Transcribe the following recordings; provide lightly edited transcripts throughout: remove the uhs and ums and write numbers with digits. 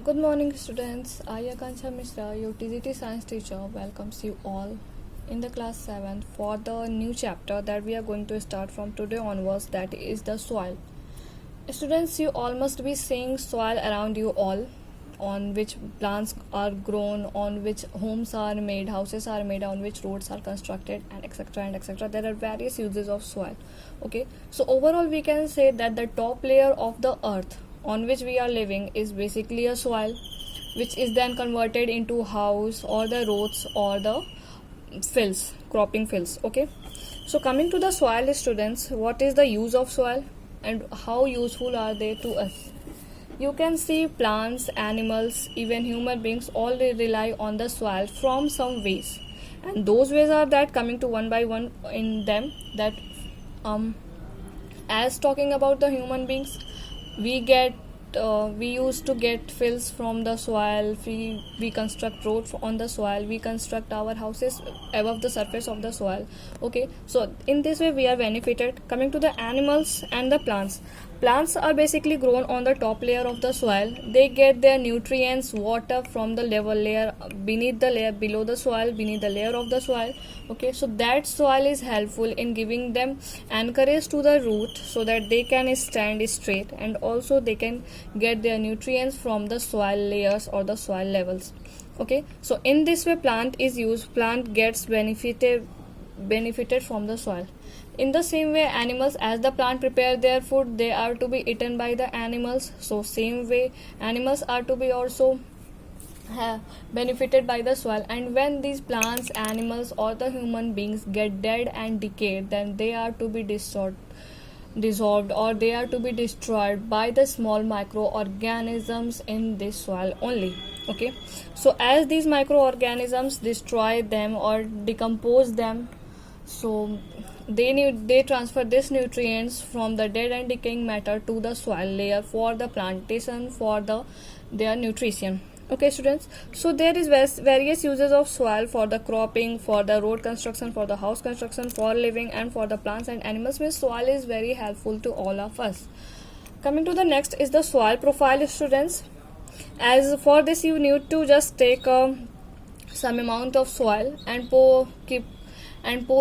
Good morning, students. I, Akansha Mishra, your TGT science teacher, welcomes you all in the class 7 for the new chapter that we are going to start from today onwards, that is the soil. Students, you all must be seeing soil around you all, on which plants are grown, on which homes are made, houses are made, on which roads are constructed, and etc. and etc. There are various uses of soil. Okay, so overall we can say that the top layer of the earth on which we are living is basically a soil, which is then converted into house or the roads or the fields, cropping fields. Okay, so coming to the soil, students, what is the use of soil and how useful are they to us? You can see plants, animals, even human beings all rely on the soil from some ways, and those ways are that coming to one by one in them. That as talking about the human beings, we used to get fills from the soil. We construct roads on the soil. We construct our houses above the surface of the soil. Okay, so in this way we are benefited. Coming to the animals and the plants are basically grown on the top layer of the soil. They get their nutrients, water from the level layer beneath the layer, below the soil, beneath the layer of the soil. Okay, so that soil is helpful in giving them anchorage to the root so that they can stand straight, and also they can get their nutrients from the soil layers or the soil levels. Okay, so in this way plant gets benefited from the soil. In the same way, animals, as the plant prepare their food, they are to be eaten by the animals. So same way animals are to be also benefited by the soil. And when these plants, animals or the human beings get dead and decayed, then they are to be dissolved or they are to be destroyed by the small microorganisms in this soil only. Okay, so as these microorganisms destroy them or decompose them, so they transfer these nutrients from the dead and decaying matter to the soil layer for the plantation, for their nutrition. Okay, students, so there is various uses of soil for the cropping, for the road construction, for the house construction, for living, and for the plants and animals. Means soil is very helpful to all of us. Coming to the next is the soil profile, students. As for this, you need to just take some amount of soil and pour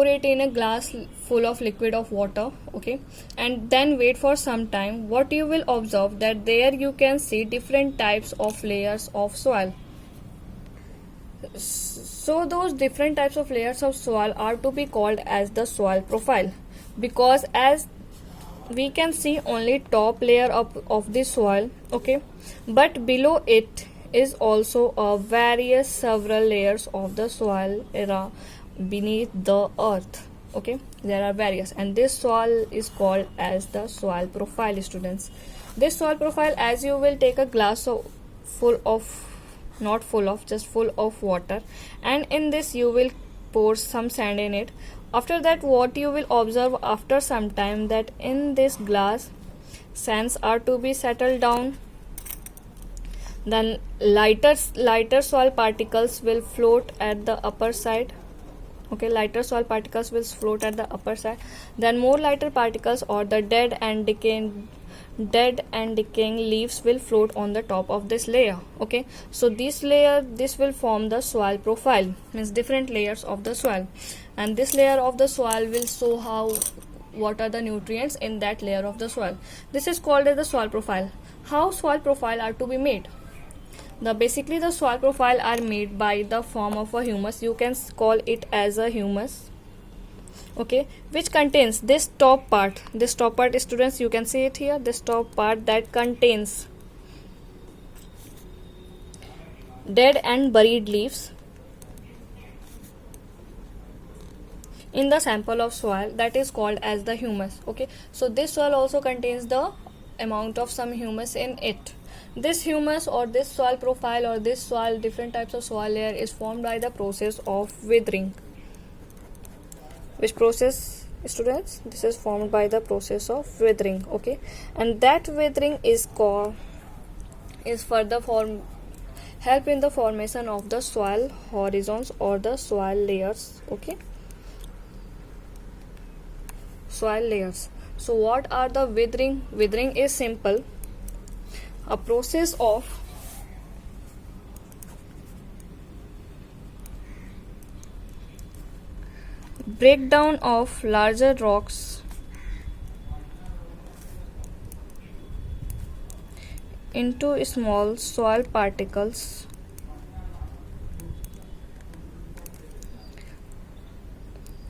it in a glass full of liquid of water. Okay, and then wait for some time. What you will observe that there you can see different types of layers of soil. So those different types of layers of soil are to be called as the soil profile, because as we can see only top layer of the soil. Okay, but below it is also various several layers of the soil era beneath the earth. Okay, there are various, and this soil is called as the soil profile, students. This soil profile, as you will take a glass full of water, and in this you will pour some sand in it. After that, what you will observe after some time, that in this glass sands are to be settled down. Then lighter soil particles will float at the upper side. Okay, lighter soil particles will float at the upper side. Then more lighter particles or the dead and decaying leaves will float on the top of this layer. Okay, so this will form the soil profile, means different layers of the soil, and this layer of the soil will show what are the nutrients in that layer of the soil. This is called as the soil profile. How soil profile are to be made? Basically the soil profile are made by the form of a humus. You can call it as a humus. Okay, which contains this top part, students, you can see it here, this top part that contains dead and buried leaves in the sample of soil, that is called as the humus. Okay, so this soil also contains the amount of some humus in it. This humus or this soil profile or this soil, different types of soil layer, is formed by the process of weathering. Which process, students? This is formed by the process of weathering. Okay, and that weathering is further help in the formation of the soil horizons or the soil layers. Okay, soil layers. So what are the weathering? Weathering is simple, a process of breakdown of larger rocks into small soil particles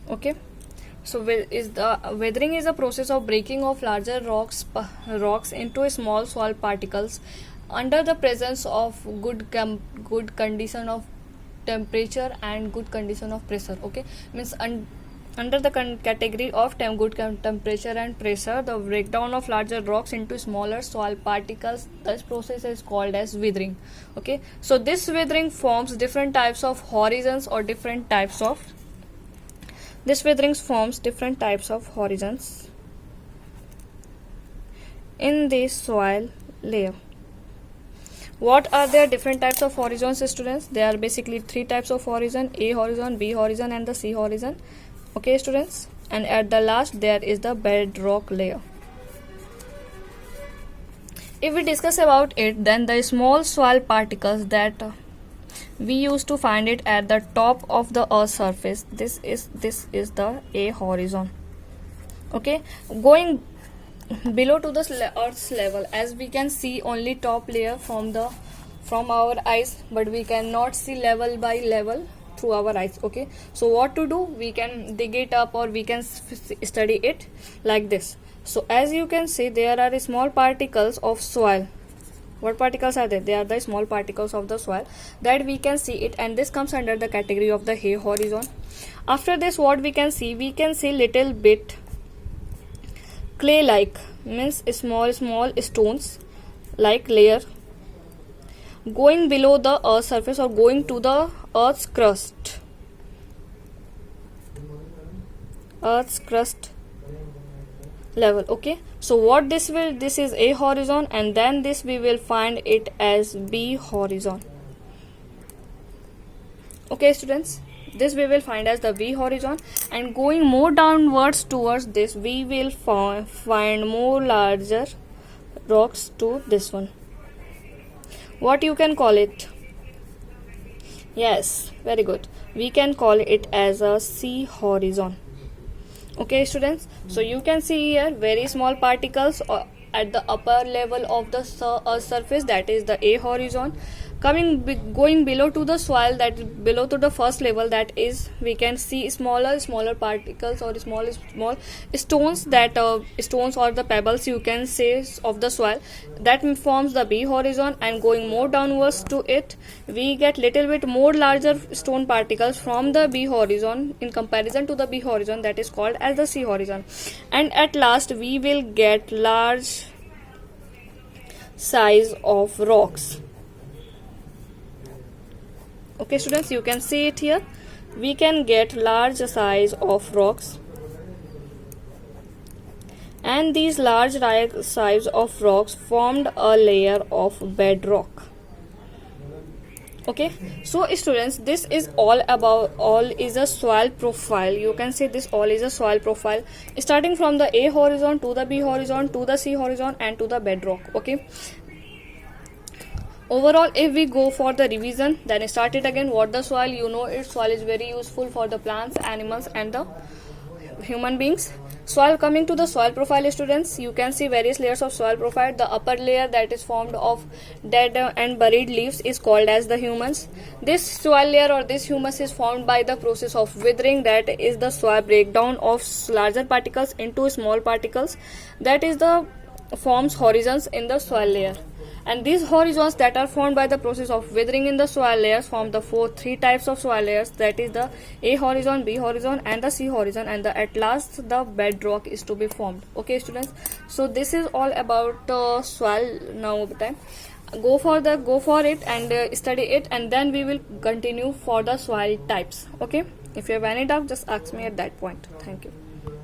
okay. So weathering is a process of breaking of larger rocks into small soil particles under the presence of good condition of temperature and good condition of pressure. Okay, means under the category of good temperature and pressure, the breakdown of larger rocks into smaller soil particles. This process is called as weathering. Okay, so this weathering forms different types of horizons or different types of. This weathering forms different types of horizons in the soil layer. What are their different types of horizons, students? There are basically three types of horizon: A horizon, B horizon, and the C horizon. Okay, students. And at the last, there is the bedrock layer. If we discuss about it, then the small soil particles that we used to find it at the top of the earth's surface. This is the A horizon. Okay, going below to the earth's level, as we can see only top layer from our eyes, but we cannot see level by level through our eyes. Okay, so what to do? We can dig it up or we can study it like this. So as you can see, there are small particles of soil. What particles are there? They are the small particles of the soil that we can see it, and this comes under the category of the A horizon. After this, what we can see? We can see little bit clay-like, means small stones like layer going below the earth's surface or going to the earth's crust. Level. Okay, so what this is A horizon, and then this we will find it as B horizon. Okay, students, this we will find as the B horizon, and going more downwards towards this, we will find more larger rocks to this one. What you can call it? Yes, very good. We can call it as a C horizon. Okay, students, so you can see here very small particles at the upper level of the surface, that is the A horizon. Going below to the soil, that below to the first level, that is we can see smaller particles or small stones, that stones or the pebbles you can say of the soil, that forms the B horizon. And going more downwards to it, we get little bit more larger stone particles from the B horizon in comparison to the B horizon, that is called as the C horizon. And at last we will get large size of rocks. Okay, students, you can see it here. We can get large size of rocks, and these large size of rocks formed a layer of bedrock. Okay, so students, this is all is a soil profile. You can say this all is a soil profile, starting from the A horizon to the B horizon to the C horizon and to the bedrock. Okay, overall, if we go for the revision, then start it again. What the soil? You know it. Soil is very useful for the plants, animals, and the human beings. Soil. Coming to the soil profile, students, you can see various layers of soil profile. The upper layer, that is formed of dead and buried leaves, is called as the humus. This soil layer or this humus is formed by the process of weathering, that is the soil breakdown of larger particles into small particles, that is the forms horizons in the soil layer. And these horizons that are formed by the process of weathering in the soil layers form the three types of soil layers, that is the A horizon, B horizon, and the C horizon, and at last the bedrock is to be formed. Okay, students, so this is all about soil. Now time, go for it and study it, and then we will continue for the soil types. Okay, if you have any doubt, just ask me at that point. Thank you.